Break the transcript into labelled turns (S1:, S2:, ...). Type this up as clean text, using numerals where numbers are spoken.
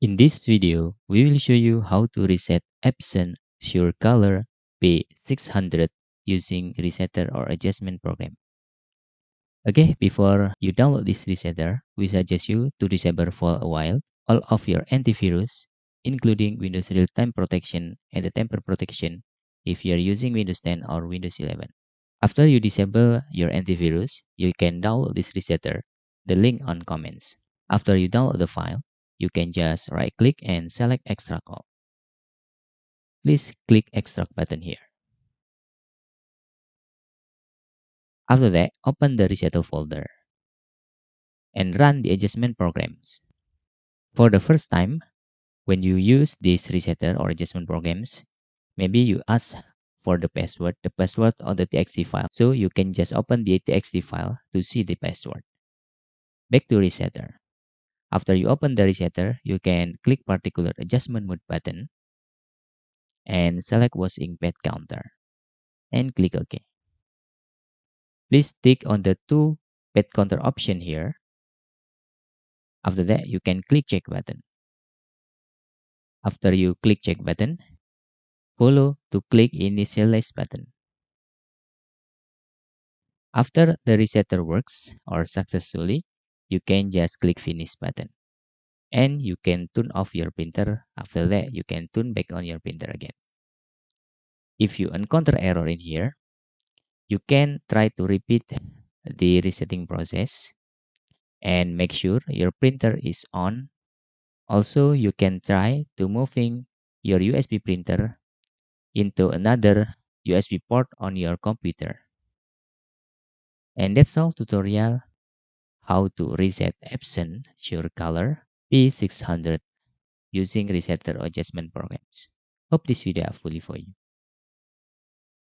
S1: In this video, we will show you how to reset Epson SureColor P600 using resetter or adjustment program. Okay, before you download this resetter, we suggest you to disable for a while all of your antivirus, including Windows Real-Time Protection and the Tamper Protection if you are using Windows 10 or Windows 11. After you disable your antivirus, you can download this resetter, the link on comments. After you download the file, you can just right-click and select Extract All. Please click Extract button here. After that, open the Resettle folder and run the adjustment programs. For the first time, when you use these resetter or adjustment programs, maybe you ask for the password of the txt file. So you can just open the txt file to see the password. Back to resetter. After you open the resetter, you can click particular adjustment mode button and select washing pad counter and click OK. Please tick on the two pad counter option here. After that, you can click check button. After you click check button, follow to click initialize button. After the resetter works or successfully, you can just click finish button. And you can turn off your printer. After that, you can turn back on your printer again. If you encounter error in here, you can try to repeat the resetting process and make sure your printer is on. Also, you can try to moving your USB printer into another USB port on your computer. And that's all tutorial how to reset Epson SureColor P600 using resetter adjustment programs. Hope this video helpful for you.